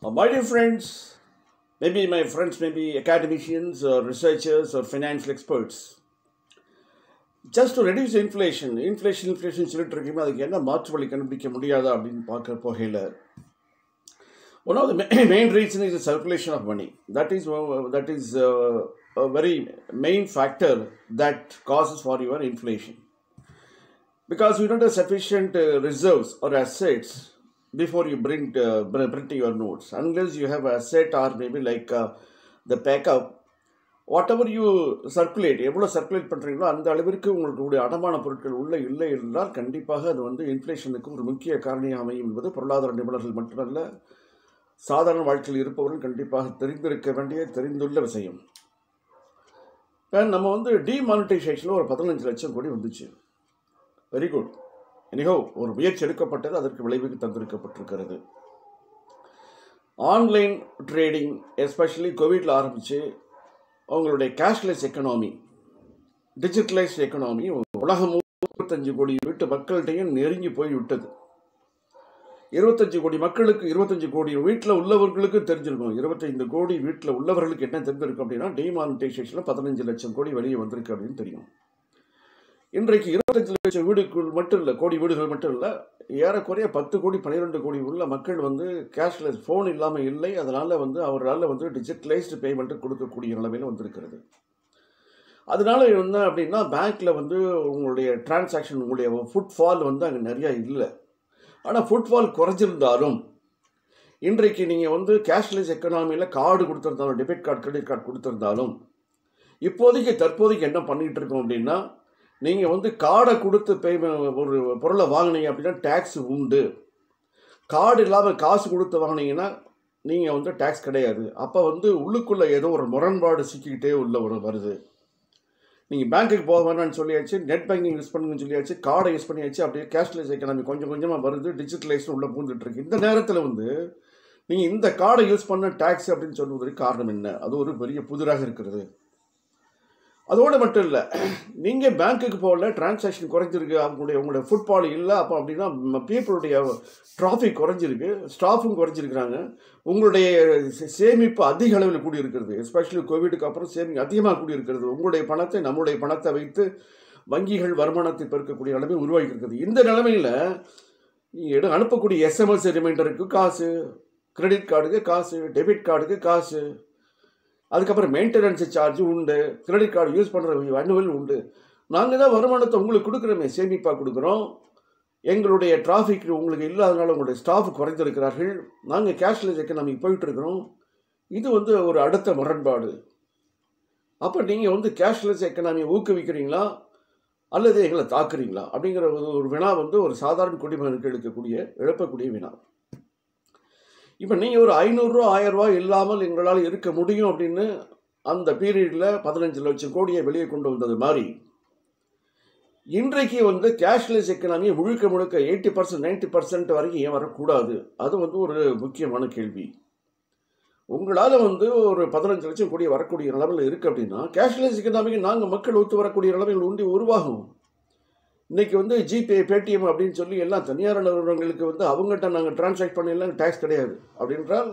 My dear friends, maybe my friends may be academicians or researchers or financial experts. Just to reduce inflation சொல்லிட்டு இருக்கீங்க அதுக்கு என்ன மாற்று வழி கண்டுபிடிக்க முடியாதா அப்படின்னு பார்க்க போகையில் one of the main reason is the circulation of money. That is a very main factor that causes for your inflation. Because you don't have sufficient reserves or assets before you print your notes. Unless you have asset or maybe like the backup, whatever you circulate, எவ்வளோ circulate பண்ணுறீங்களோ அந்த அளவிற்கு உங்களுடைய அடமான பொருட்கள் உள்ள இல்லை என்றால் கண்டிப்பாக அது வந்து இன்ஃப்ளேஷனுக்கு ஒரு முக்கிய காரணியாக அமையும் என்பது பொருளாதார நிபுணர்கள் மட்டுமல்ல, சாதாரண வாழ்க்கையில் இருப்பவர்கள் கண்டிப்பாக தெரிந்துள்ள விஷயம். இப்போ நம்ம வந்து டிமானிட்டைசேஷனில் ஒரு 15 லட்சம் கோடி வந்துச்சு. Very good. எனிஹோ ஒரு முயற்சி எடுக்கப்பட்டது, அதற்கு விளைவுக்கு தந்திருக்கப்பட்டிருக்கிறது. ஆன்லைன் ட்ரேடிங் எஸ்பெஷலி கோவிட்ல ஆரம்பித்து அவங்களுடைய கேஷ்லெஸ் எக்கனாமி, டிஜிட்டலைஸ்ட் எக்கனாமி உலகம் 25 கோடி வீட்டு மக்கள்கிட்டையும் நெருங்கி போய் விட்டது. 25 கோடி மக்களுக்கு, 25 கோடி வீட்டில் உள்ளவர்களுக்கு தெரிஞ்சிருக்கும். 25 கோடி வீட்டில் உள்ளவர்களுக்கு என்ன தெரிஞ்சிருக்கும் அப்படின்னா டிமானிட்டைசேஷனில் 15 லட்சம் கோடி வெளியே வந்திருக்கு அப்படின்னு தெரியும். இன்றைக்கு 25 லட்சம் வீடுகள் மட்டும் இல்லை, கோடி வீடுகள் மட்டும் இல்லை, ஏறக்குறைய 10 கோடி 12 கோடி உள்ள மக்கள் வந்து கேஷ்லெஸ் ஃபோன் இல்லாமல் இல்லை. அதனால் வந்து அவரால் வந்து டிஜிட்டலைஸ்டு பேமெண்ட்டு கொடுக்கக்கூடிய நிலைமையில் வந்திருக்கிறது. அதனால என்ன அப்படின்னா பேங்க்கில் வந்து உங்களுடைய டிரான்சாக்ஷன், உங்களுடைய ஃபுட்ஃபால் வந்து அங்கே நிறையா இல்லை. ஆனால் ஃபுட்ஃபால் குறைஞ்சிருந்தாலும் இன்றைக்கு நீங்கள் வந்து கேஷ்லெஸ் எக்கனாமியில் கார்டு கொடுத்துருந்தாலும், டெபிட் கார்டு, கிரெடிட் கார்டு கொடுத்துருந்தாலும் தற்போதைக்கு என்ன பண்ணிகிட்டு இருக்கோம் அப்படின்னா, நீங்கள் வந்து கார்டை கொடுத்து ஒரு பொருளை வாங்கினீங்க அப்படின்னா டேக்ஸ் உண்டு. கார்டு இல்லாமல் காசு கொடுத்து வாங்கினீங்கன்னா நீங்கள் வந்து டேக்ஸ் கிடையாது. அப்போ வந்து உள்ளுக்குள்ளே ஏதோ ஒரு முரண்பாடு சிக்கிக்கிட்டே வருது. நீங்கள் பேங்க்குக்கு போக வேணான்னு சொல்லியாச்சு, நெட் பேங்கிங் யூஸ் பண்ணுங்கன்னு சொல்லியாச்சு, கார்டை யூஸ் பண்ணியாச்சு, அப்படியே கேஷ்லெஸ் எக்கனாமி கொஞ்சம் கொஞ்சமாக வருது, டிஜிட்டலைஸ் உள்ளே பூந்துட்டுருக்கு. இந்த நேரத்தில் வந்து நீங்கள் இந்த கார்டை யூஸ் பண்ண டேக்ஸ் அப்படின்னு சொல்வதற்கு காரணம் என்ன? அது ஒரு பெரிய புதிராக இருக்கிறது. அதோடு மட்டும் இல்லை, நீங்கள் பேங்க்குக்கு போகல, டிரான்சாக்ஷன் குறைஞ்சிருக்கு, உங்களுடைய ஃபுட்பால் இல்லை, அப்போ அப்படின்னா பீப்புளுடைய டிராஃபிக் குறைஞ்சிருக்கு, ஸ்டாஃபும் குறைஞ்சிருக்கிறாங்க, உங்களுடைய சேமிப்பு அதிக அளவில் கூடியிருக்கிறது. எஸ்பெஷலி கோவிடுக்கு அப்புறம் சேமிப்பு அதிகமாக கூடியிருக்கிறது. உங்களுடைய பணத்தை, நம்முடைய பணத்தை வைத்து வங்கிகள் வருமானத்தை பெருக்கக்கூடிய நிலைமை உருவாக்கி இருக்கிறது. இந்த நிலைமையில் நீங்கள் அனுப்பக்கூடிய எஸ்எம்எஸ் ரிமைண்டருக்கு காசு, கிரெடிட் கார்டுக்கு காசு, டெபிட் கார்டுக்கு காசு, அதுக்கப்புறம் மெயின்டெனன்ஸ் சார்ஜ் உண்டு, கிரெடிட் கார்டு யூஸ் பண்ணுற அனுவல் உண்டு. நாங்கள் தான் வருமானத்தை உங்களுக்கு கொடுக்குறோமே, சேமிப்பாக கொடுக்குறோம். எங்களுடைய டிராஃபிக் உங்களுக்கு இல்லாதனால உங்களுடைய ஸ்டாஃப் குறைந்திருக்கிறார்கள். நாங்கள் கேஷ்லெஸ் எக்கனாமிக்கு போயிட்டுருக்கிறோம். இது வந்து ஒரு அடுத்த முரண்பாடு. அப்போ நீங்கள் வந்து கேஷ்லெஸ் எக்கனாமியை ஊக்குவிக்கிறீங்களா அல்லது எங்களை தாக்குறீங்களா அப்படிங்கிற ஒரு வினா வந்து ஒரு சாதாரண குடிமகனுக்கு எழுப்பக்கூடிய வினா. இப்போ நீங்கள் ஒரு 500 ரூபா 1000 ரூபா இல்லாமல் எங்களால் இருக்க முடியும் அப்படின்னு அந்த பீரியடில் 15 லட்சம் கோடியை வெளியே கொண்டு வந்தது மாதிரி இன்றைக்கு வந்து கேஷ்லெஸ் எக்கனாமியை முழுக்க 80% 90% வரைக்கும் ஏன் வரக்கூடாது? அது வந்து ஒரு முக்கியமான கேள்வி. உங்களால் வந்து ஒரு 15 லட்சம் கோடி வரக்கூடிய நிலைமையில் இருக்குது அப்படின்னா கேஷ்லெஸ் எக்கனாமிக்கு நாங்கள் மக்கள் ஒத்து வரக்கூடிய நிலைமைகள் உருவாகும். இன்றைக்கி வந்து ஜிபே, பேடிஎம் அப்படின்னு சொல்லி எல்லாம் தனியார் நிறுவனங்களுக்கு வந்து அவங்ககிட்ட நாங்கள் டிரான்சாக்ட் பண்ணிடலாம், டேக்ஸ் கிடையாது அப்படின்றால்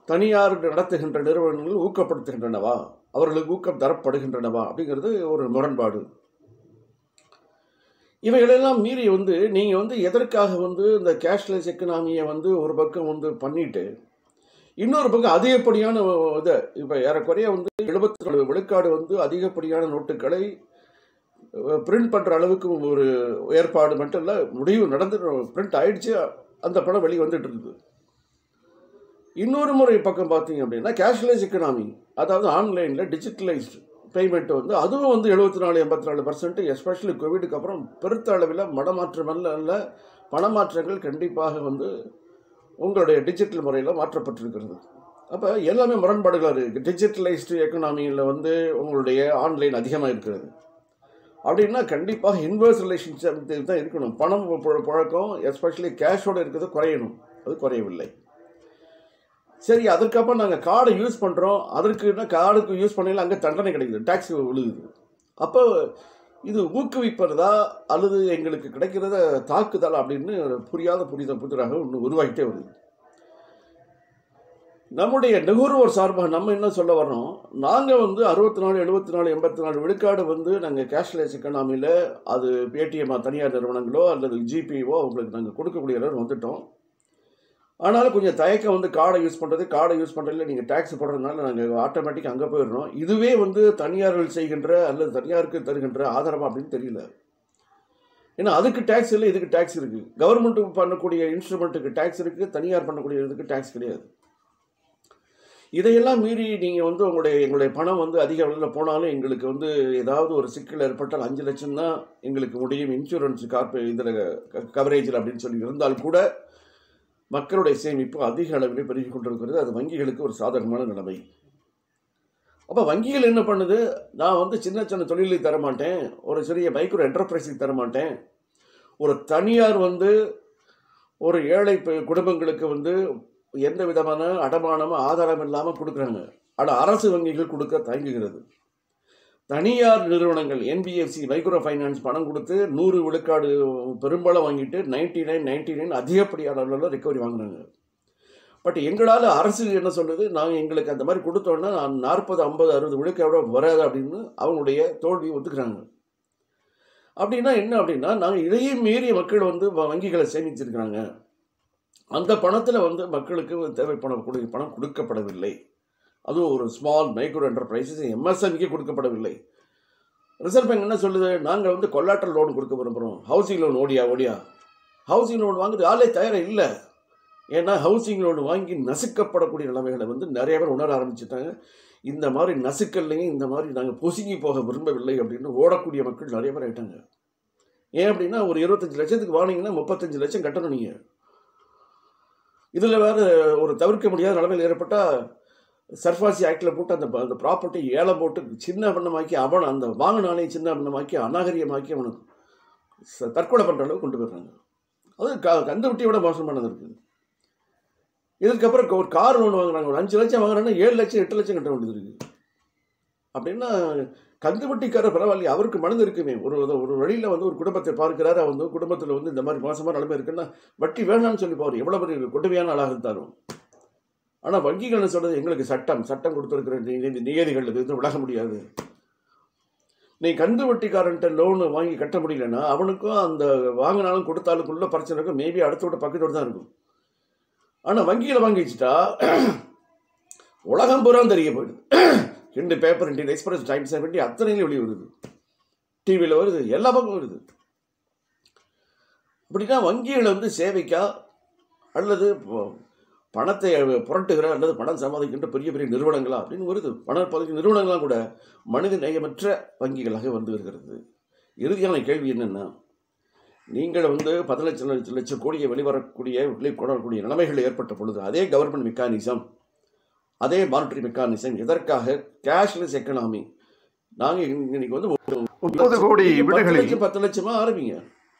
தனியார் நடத்துகின்ற நிறுவனங்கள் ஊக்கப்படுத்துகின்றனவா, அவர்களுக்கு ஊக்கம் தரப்படுகின்றனவா அப்படிங்கிறது ஒரு முரண்பாடு. இவைகளெல்லாம் மீறி வந்து நீங்கள் வந்து எதற்காக வந்து இந்த கேஷ்லெஸ் எக்கனாமியை வந்து ஒரு பக்கம் வந்து பண்ணிட்டு இன்னொரு பக்கம் அதிகப்படியான இதை இப்போ ஏறக்குறைய வந்து 74 விழுக்காடு வந்து அதிகப்படியான நோட்டுகளை பிரிண்ட் பண்ணுற அளவுக்கு ஒரு ஏற்பாடு மட்டும் இல்லை, முடிவு நடந்து பிரிண்ட் ஆயிடுச்சு, அந்த படம் வெளியே வந்துட்டு இருக்குது. இன்னொரு முறை பக்கம் பார்த்தீங்க அப்படின்னா கேஷ்லெஸ் எக்கனாமி, அதாவது ஆன்லைனில் டிஜிட்டலைஸ்டு பேமெண்ட் வந்து அதுவும் வந்து 74-84%, எஸ்பெஷலி கோவிடுக்கு அப்புறம் பெருத்த அளவில் மடமாற்றம் அல்ல பணமாற்றங்கள் கண்டிப்பாக வந்து உங்களுடைய டிஜிட்டல் முறையில் மாற்றப்பட்டிருக்கிறது. அப்போ எல்லாமே முரண்பாடுகளாக இருக்குது. டிஜிட்டலைஸ்டு எக்கனாமியில் வந்து உங்களுடைய ஆன்லைன் அதிகமாக இருக்கிறது அப்படின்னா கண்டிப்பாக இன்வெர்ஸ் ரிலேஷன்ஷிப் தான் இருக்கணும். பணம் புழக்கம் எஸ்பெஷலி கேஷோடு இருக்கிறது குறையணும், அது குறையவில்லை. சரி, அதற்கப்புறம் நாங்கள் கார்டை யூஸ் பண்ணுறோம், கார்டுக்கு யூஸ் பண்ணல அங்கே தண்டனை கிடைக்குது, டேக்ஸ் விழுகுது. அப்போ இது ஊக்குவிப்பதா அல்லது எங்களுக்கு கிடைக்கிறத தாக்குதல் அப்படின்னு புரியாத புதிராக ஒன்று உருவாகிட்டே வருது. நம்முடைய நுகர்வோர் சார்பாக நம்ம என்ன சொல்ல வர்றோம், நாங்கள் வந்து 64 74 84 விழுக்காடு வந்து நாங்கள் கேஷ்லெஸ் எக்கனாமியில் அது பேடிஎம் தனியார் நிறுவனங்களோ அல்லது ஜிபிஓ அவங்களுக்கு நாங்கள் கொடுக்கக்கூடிய அளவு வந்துட்டோம். ஆனாலும் கொஞ்சம் தயக்கம் வந்து கார்டை யூஸ் பண்ணுறதுல நீங்கள் டேக்ஸ் போடுறதுனால நாங்கள் ஆட்டோமேட்டிக்காக அங்கே போயிடுறோம். இதுவே வந்து தனியார்கள் செய்கின்ற அல்லது தனியாருக்கு தருகின்ற ஆதரவு அப்படின்னு தெரியல. ஏன்னா அதுக்கு டேக்ஸ் இல்லை, இதுக்கு டேக்ஸ் இருக்குது. கவர்மெண்ட்டுக்கு பண்ணக்கூடிய இன்ஸ்ட்ருமெண்ட்டுக்கு டேக்ஸ் இருக்குது, தனியார் பண்ணக்கூடிய இதுக்கு டேக்ஸ் கிடையாது. இதையெல்லாம் மீறி நீங்கள் வந்து எங்களுடைய பணம் வந்து அதிக அளவில் போனாலும் எங்களுக்கு வந்து ஏதாவது ஒரு சிக்கல் ஏற்பட்டால் 5 லட்சம் தான் எங்களுக்கு முடியும் இன்சூரன்ஸ் இதில் கவரேஜில் அப்படின்னு சொல்லி இருந்தால் கூட மக்களுடைய சேமிப்பு அதிக அளவில் பெருகி கொண்டிருக்கிறது. அது வங்கிகளுக்கு ஒரு சாதகமான நிலைமை. அப்போ வங்கிகள் என்ன பண்ணுது, நான் வந்து சின்ன சின்ன தொழிலை தரமாட்டேன், ஒரு சிறிய மைக்ரோ என்டர்பிரைஸுக்கு தரமாட்டேன், ஒரு தனியார் வந்து ஒரு ஏழை குடும்பங்களுக்கு வந்து எந்த விதமான அடமானமும் ஆதாரம் இல்லாமல் கொடுக்குறாங்க. ஆனால் அரசு வங்கிகள் கொடுக்க தயங்குகிறது. தனியார் நிறுவனங்கள் என்பிஎஃப்சி மைக்ரோ ஃபைனான்ஸ் பணம் கொடுத்து 100 விழுக்காடு பெரும்பாலும் வாங்கிட்டு 99 அதிகப்படியான அளவில் ரிகவரி வாங்குறாங்க. பட் எங்களால் அரசு என்ன சொல்லுது, நாங்கள் எங்களுக்கு அந்த மாதிரி கொடுத்தோன்னா 40 50 60 விழுக்காடு வராது அப்படின்னு அவங்களுடைய தோல்வியை ஒத்துக்கிறாங்க. அப்படின்னா என்ன அப்படின்னா, நாங்கள் இதையும் மீறிய மக்கள் வந்து வங்கிகளை சேமிச்சிருக்கிறாங்க. அந்த பணத்தில் வந்து மக்களுக்கு தேவைப்படக்கூடிய பணம் கொடுக்கப்படவில்லை. அதுவும் ஒரு ஸ்மால் மைக்ரோ என்டர்பிரைசஸ் எம்எஸ்எம்கே கொடுக்கப்படவில்லை. ரிசர்வ் பேங்க் என்ன சொல்லுது, நாங்கள் வந்து கொலாட்ரல் லோன் கொடுக்க விரும்புகிறோம், ஹவுசிங் லோன் ஓடியா ஹவுசிங் லோன் வாங்குறது ஆளே தயாராக இல்லை. ஏன்னா ஹவுசிங் லோன் வாங்கி நசுக்கப்படக்கூடிய நிலைமைகளை வந்து நிறைய பேர் உணர ஆரம்பிச்சுட்டாங்க. இந்த மாதிரி நசுக்கல்லையும் இந்த மாதிரி நாங்கள் பொசுங்கி போக விரும்பவில்லை அப்படின்னு ஓடக்கூடிய மக்கள் நிறைய பேர் ஆகிட்டாங்க. ஏன் அப்படின்னா, ஒரு 25 லட்சத்துக்கு வாங்கினீங்கன்னா 35 லட்சம் கட்டணும் நீங்கள். இதில் வேறு ஒரு தவிர்க்க முடியாத நிலைமையில் ஏற்பட்டால் சர்ஃபாசி ஆக்டில் போட்டு அந்த ப்ராப்பர்ட்டி ஏலம் போட்டு சின்ன பண்ணமாக்கி அவன் அந்த வாங்கினாலே சின்ன பண்ணமாக்கி அநாகரியமாக்கி அவனுக்கு தற்கொலை பண்ணுற அளவுக்கு கொண்டு போயிடுறாங்க. அது கந்து விட்டியோட மோசமானது இருக்குது. இதுக்கப்புறம் ஒரு கார் லோன் வாங்குறாங்க, ஒரு 5 லட்சம் வாங்குறாங்கன்னா 7 லட்சம் 8 லட்சம் கட்ட வேண்டியது இருக்குது. அப்படின்னா கந்து வட்டிக்கார பரவாயில்லையே, அவருக்கு மனது இருக்குமே. ஒரு வழியில் வந்து ஒரு குடும்பத்தை பார்க்கிறாரு, வந்து குடும்பத்தில் வந்து இந்த மாதிரி மோசமான நிலைமை இருக்குன்னா வட்டி வேணான்னு சொல்லி போவார், எவ்வளோ பெரிய கொடுமையான ஆளாக இருந்தாலும். ஆனால் வங்கிகள் சொல்கிறது, எங்களுக்கு சட்டம் கொடுத்துருக்கிற நியதிகள் இது விலக முடியாது. நீ கந்து வட்டிக்காரன்ட்ட லோனு வாங்கி கட்ட முடியலன்னா அவனுக்கும் அந்த வாங்கினாலும் கொடுத்தாலுக்குள்ள பிரச்சனை இருக்கும். மேபி அடுத்தோட பக்கத்தோடு தான் இருக்கும். ஆனால் வங்கியில் வாங்கி வச்சுட்டா உலகம் பூரா தெரிய போயிடுது. 2 பேப்பர், 2 எக்ஸ்பிரஸ், டைம்ஸ் 70 அத்தனையிலும் வெளியே வருது, டிவியில் வருது, எல்லா பக்கம் வருது. அப்படின்னா வங்கிகளை வந்து சேவைக்கா அல்லது பணத்தை புரட்டுகிற அல்லது பணம் சம்பாதிக்கின்ற பெரிய பெரிய நிறுவனங்களா அப்படின்னு வருது. பணம் பதிக்கிற நிறுவனங்களாம் கூட மனித நேயமற்ற வங்கிகளாக வந்து வருகிறது. இறுதியான கேள்வி என்னென்னா, நீங்கள் வந்து 10 லட்சம் கோடியை வெளிக்கொணரக்கூடிய நிலைமைகள் ஏற்பட்ட பொழுது அதே கவர்மெண்ட் மெக்கானிசம், அதே மானிட்டரி மெக்கானிசம், எதற்காக கேஷ்லெஸ் எக்கனாமி? நாங்கள் இன்னைக்கு வந்து 30 கோடி விடைகளில் 10 லட்சமாக ஆரம்பிங்க.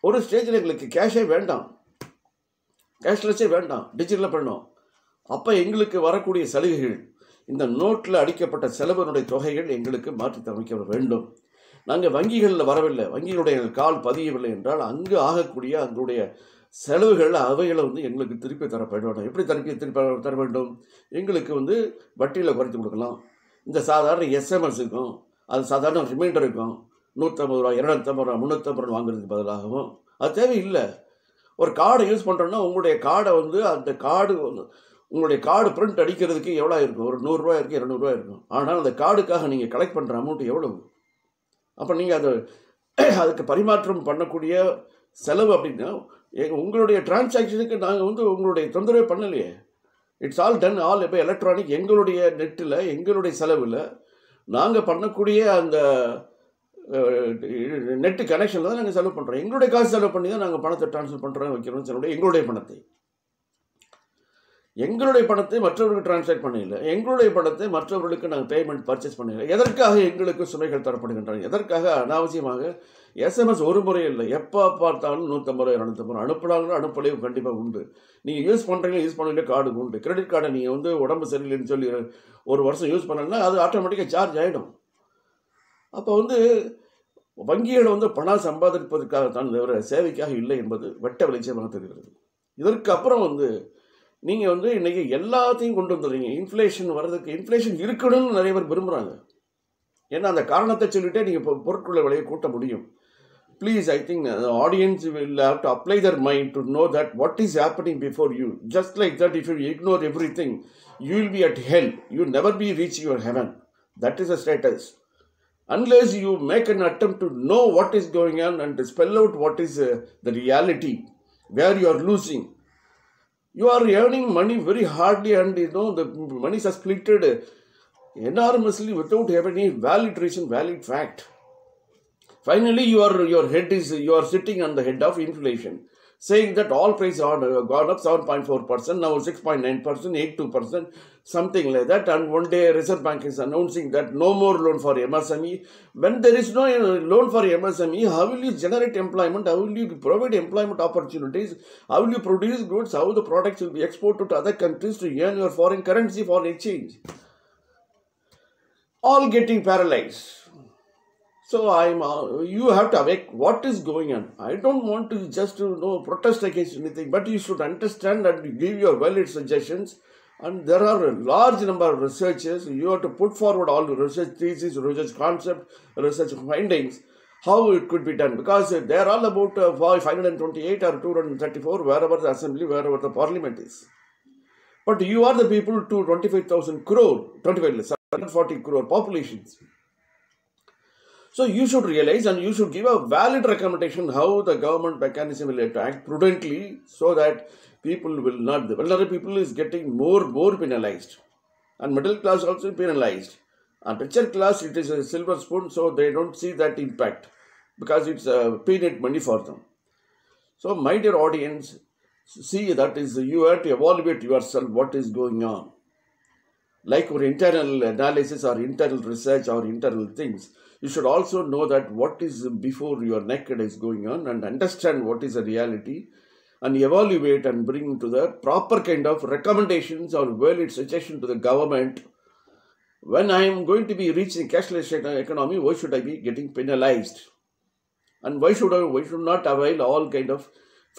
ஒரு ஸ்டேஜில் எங்களுக்கு கேஷே வேண்டாம், கேஷ்லெஸ்ஸே வேண்டாம், டிஜிட்டலாக பண்ணோம். அப்போ எங்களுக்கு வரக்கூடிய சலுகைகள், இந்த நோட்டில் அடிக்கப்பட்ட செலவினுடைய தொகைகள் எங்களுக்கு மாற்றி அமைக்க வேண்டும். நாங்கள் வங்கிகளில் வரவில்லை, வங்கிகளுடைய கால் பதியவில்லை என்றால் அங்கு ஆகக்கூடிய அங்களுடைய செலவுகள் அவைகளை வந்து எங்களுக்கு திருப்பி தரப்பட வேண்டும். எப்படி திருப்பி தர வேண்டும்? எங்களுக்கு வந்து வட்டியில் குறைத்து கொடுக்கலாம். இந்த சாதாரண எஸ்எம்எஸ் இருக்கும், அது சாதாரண ரிமைண்டர் இருக்கும், 150 ரூபா 250 ரூபா 350 ரூபா வாங்குறதுக்கு பதிலாகவும் அது தேவையில்லை. ஒரு கார்டை யூஸ் பண்ணுறோன்னா உங்களுடைய கார்டை வந்து அந்த கார்டு உங்களுடைய கார்டு பிரிண்ட் அடிக்கிறதுக்கு எவ்வளோ இருக்கும்? ஒரு 100 ரூபா இருக்குது, 200 ரூபா இருக்கும். ஆனால் அந்த கார்டுக்காக நீங்கள் கலெக்ட் பண்ணுற அமௌண்ட் எவ்வளவு? அப்போ நீங்கள் அதுக்கு பரிமாற்றம் பண்ணக்கூடிய செலவு அப்படின்னா உங்களுடைய டிரான்சாக்ஷனுக்கு நாங்கள் வந்து உங்களுடைய தொந்தரவே பண்ணலையே. இட்ஸ் ஆல் டன் இப்போ எலக்ட்ரானிக். எங்களுடைய நெட்டில் எங்களுடைய செலவில் நாங்கள் பண்ணக்கூடிய அந்த நெட்டு கனெக்ஷனில் தான் நாங்கள் செலவு பண்ணுறோம். எங்களுடைய காசு செலவு பண்ணி தான் நாங்கள் பணத்தை ட்ரான்ஸ்ஃபர் பண்ணுறோம், வைக்கிறோம். எங்களுடைய பணத்தை மற்றவர்களுக்கு டிரான்ஸ்ஃபர் பண்ணல, எங்களுடைய பணத்தை மற்றவர்களுக்கு நாங்கள் பேமெண்ட் பர்ச்சேஸ் பண்ணல. எதற்காக எங்களுக்கு சுமைகள் தரப்படுகின்றன? எதற்காக அனாவசியமாக எஸ்எம்எஸ் ஒரு முறை இல்லை, எப்போ பார்த்தாலும் 150 ரூபா 250 ரூபா அனுப்புனாலும் அனுப்பலையும் கண்டிப்பாக உண்டு. நீங்கள் யூஸ் பண்ணுறீங்களா, யூஸ் பண்ணல கார்டு உண்டு. கிரெடிட் கார்டை நீங்கள் வந்து உடம்பு சரியில்லைன்னு சொல்லி 1 வருஷம் யூஸ் பண்ணலன்னா அது ஆட்டோமேட்டிக்காக சார்ஜ் ஆகிடும். அப்போ வந்து வங்கிகள் வந்து பணம் சம்பாதிப்பதற்காக தான் தவிர சேவைக்காக இல்லை என்பது வெட்ட வெளிச்சமாக தெரிகிறது. இதற்கு அப்புறம் வந்து நீங்கள் வந்து இன்றைக்கி எல்லாத்தையும் கொண்டு வந்துடுறீங்க. இன்ஃப்ளேஷன் வர்றதுக்கு இன்ஃப்ளேஷன் இருக்கணும்னு நிறைய பேர் விரும்புகிறாங்க. ஏன்னா அந்த காரணத்தை சொல்லிட்டே நீங்கள் இப்போ பொருட்களை விலையை கூட்ட முடியும். Please, I think the audience will have to apply their mind to know that what is happening before you. Just like that, if you ignore everything, you will be at hell. You will never be reach your heaven. That is the status. Unless you make an attempt to know what is going on and to spell out what is the reality, where you are losing. You are earning money very hardly, and you know the money is splitted enormously without having any valid reason, valid fact. Finally, your head is, you are sitting on the head of inflation, saying that all prices are gone up 7.4%, now 6.9%, 82%, something like that. And one day Reserve Bank is announcing that no more loan for MSME. When there is no loan for MSME, how will you generate employment? How will you provide employment opportunities? How will you produce goods? How the products will be exported to other countries to earn your foreign currency, foreign exchange? All getting paralyzed. So you have to awake what is going on. I don't want to just protest against anything, but you should understand and give your valid suggestions. And there are a large number of researchers. You have to put forward all the research thesis, research concept, research findings, how it could be done. Because they are all about 528 or 234, wherever the assembly, wherever the parliament is. But you are the people to 25,000 crore, 740 crore populations. So you should realize and you should give a valid recommendation how the government mechanism will have to act prudently so that people will not, the vulnerable people is getting more penalized, and middle class also penalized, and richer class it is a silver spoon, so they don't see that impact because it's peanut money for them. So my dear audience, see that is, you have to evaluate yourself what is going on. Like our internal analysis or internal research or internal things, you should also know that what is before your naked is going on and understand what is the reality and evaluate and bring to the proper kind of recommendations or valid suggestion to the government. When I am going to be reaching cashless economy, why should I be getting penalized? And why should not avail all kind of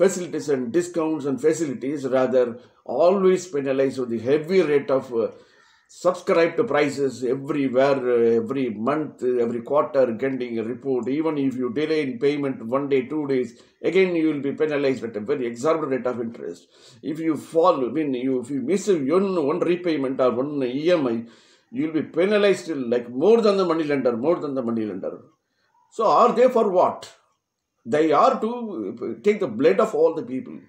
facilities and discounts and facilities, rather always penalize with the heavy rate of subscribe to prices everywhere, every month, every quarter, getting a report. Even if you delay in payment 1 day, 2 days, again you will be penalized at a very exorbitant rate of interest. If you if you miss one repayment or one EMI, you will be penalized like more than the money lender. So are they for what? They are to take the blood of all the people.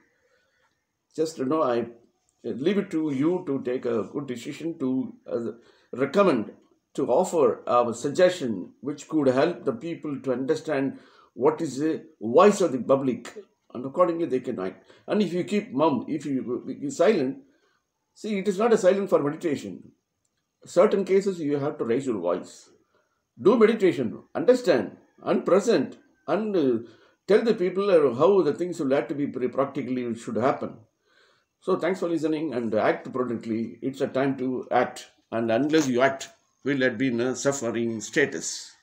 Just I leave it to you to take a good decision, to recommend, to offer a suggestion which could help the people to understand what is the voice of the public, and accordingly they can act. And if you keep mum, if you be silent, see, it is not a silent for meditation. Certain cases you have to raise your voice. Do meditation, understand and present, and tell the people how the things will have to be practically should happen. So thanks for listening and act prudently. It's a time to act, and unless you act, we'll be in a suffering status.